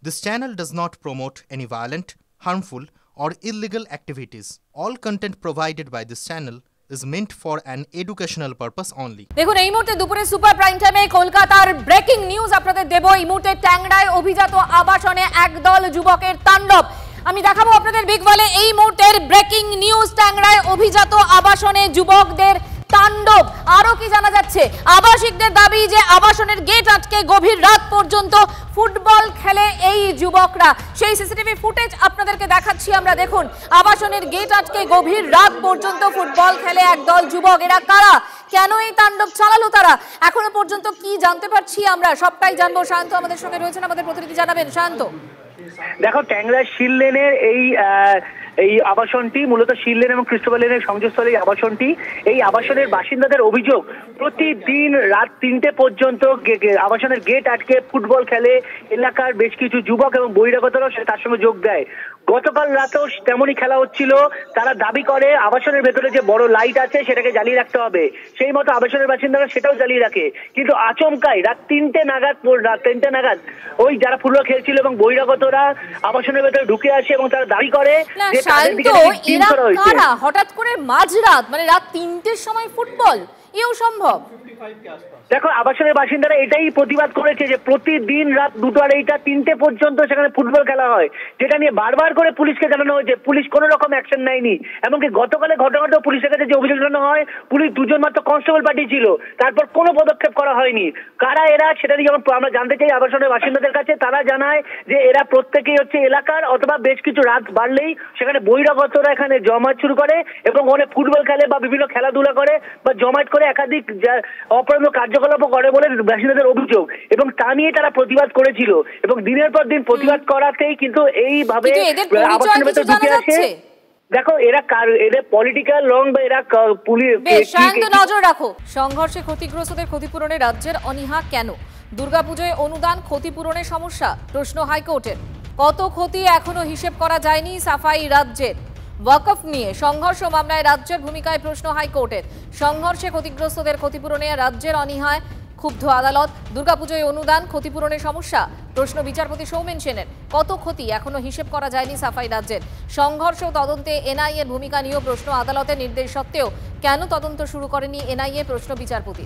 This channel does not promote any violent, harmful, or illegal activities. All content provided by this channel is meant for an educational purpose only. দেখুন এই মুহূর্তে দুপুরে super prime টাইমে কলকাতার breaking news আপনাদের দেব। এই মুহূর্তে ট্যাংরায় অভিজাত আবাসনে একদল যুবকের তাণ্ডব আমি দেখাবো আপনাদের বিগ ওয়ালে। এই মুহূর্তের ব্রেকিং নিউজ, ট্যাংরায় অভিজাত আবাসনে যুবকদের তাণ্ডব। আরো কি জানা যাচ্ছে? আবাসিকদের দাবি যে আবাসনের গেট আটকে গভীর রাত পর্যন্ত ফুটবল খেলে এই যুবকরা। সেই সিসিটিভি ফুটেজ আপনাদেরকে দেখাচ্ছি আমরা। দেখুন, আবাসনের গেট আটকে গভীর রাত পর্যন্ত ফুটবল খেলে একদল যুবক। এরা কারা, কেন এই তাণ্ডব চালালো তারা, এখনো পর্যন্ত কি জানতে পারছি আমরা, সবটাই জানবো। শান্ত আমাদের সঙ্গে রয়েছেন, আমাদের প্রতিনিধি জানাবেন। শান্ত, দেখো, ট্যাংরা শিল লেনের এই আবাসনটি মূলত শিল লেন এবং ক্রিস্টোফার লেনের সংযোগস্থলে আবাসনটি। এই আবাসনের বাসিন্দাদের অভিযোগ, প্রতিদিন রাত 3টে পর্যন্ত আবাসনের গেট আটকে ফুটবল খেলে এলাকার বেশ কিছু যুবক এবং বহিরাগতরাও তার সঙ্গে যোগ দেয়। গতকাল রাতেও তেমনই খেলা হচ্ছিল। তারা দাবি করে আবাসনের ভেতরে যে বড় লাইট আছে সেটাকে জ্বালিয়ে রাখতে হবে, সেই মতো আবাসনের বাসিন্দারা সেটাও জ্বালিয়ে রাখে। কিন্তু আচমকাই রাত 3টে নাগাদ ওই যারা ফুটবল খেলছিল এবং বহিরাগতরা আবাসনের ভেতরে ঢুকে আসে এবং তারা দাবি করে যে তাদের দিকে হঠাৎ করে মাঝরাত, মানে রাত 3টের সময় ফুটবল, এও সম্ভব? দেখো, আবাসনের বাসিন্দারা এটাই প্রতিবাদ করেছে যে প্রতিদিন রাত 2:30-3টে পর্যন্ত সেখানে ফুটবল খেলা হয়, যেটা নিয়ে বারবার করে পুলিশকে জানানো হয়েছে। পুলিশ কোনো রকম অ্যাকশন নেয়নি। এমনকি গতকালের ঘটনাটাও পুলিশের কাছে যে অভিযোগ জানানো হয়, পুলিশ 2জন মাত্র কনস্টেবল পাঠিয়েছিল, তারপর কোনো পদক্ষেপ করা হয়নি। কারা এরা সেটা নিয়ে যখন আমরা জানতে চাই আবাসনের বাসিন্দাদের কাছে, তারা জানায় যে এরা প্রত্যেকেই হচ্ছে এলাকার, অথবা বেশ কিছু রাত বাড়লেই সেখানে বহিরাগতরা এখানে জমায়েত শুরু করে এবং অনেক ফুটবল খেলে বা বিভিন্ন খেলাধুলা করে বা জমায়েত করে একাধিক অপরাধ কার্যকলাপ করে বলে বাসিন্দাদের অভিযোগ, এবং তা নিয়ে তারা প্রতিবাদ করেছিল। এবং দিনের পর দিন প্রতিবাদ করাতেই কিন্তু এইভাবে আবাসনের ভেতরে ঢুকে আসে। দেখো, এদের পলিটিক্যাল রং বা এরা পুলিশ। নজর রাখো, সংঘর্ষে ক্ষতিগ্রস্তদের ক্ষতিপূরণে রাজ্যের অনীহা কেন? দুর্গাপুজোয় অনুদান ক্ষতিপূরণে সমস্যা, প্রশ্ন হাইকোর্টের। কত ক্ষতি এখনো হিসেব করা যায়নি সাফাই রাজ্যের। ওয়াকফ নিয়ে সংঘর্ষ মামলায় রাজ্যের ভূমিকায় প্রশ্ন হাইকোর্টের। সংঘর্ষে ক্ষতিগ্রস্তদের ক্ষতিপূরণে রাজ্যের অনীহায় ক্ষুব্ধ আদালত। দুর্গাপুজোয় অনুদান ক্ষতিপূরণে সমস্যা, প্রশ্ন বিচারপতি সৌমেন সেনের। কত ক্ষতি এখনো হিসেব করা যায়নি সাফাই রাজ্যের। সংঘর্ষ তদন্তে এনআইএর ভূমিকা নিয়েও প্রশ্ন আদালতের নির্দেশ সত্ত্বেও কেন তদন্ত শুরু করেনি এনআইএ, প্রশ্ন বিচারপতি।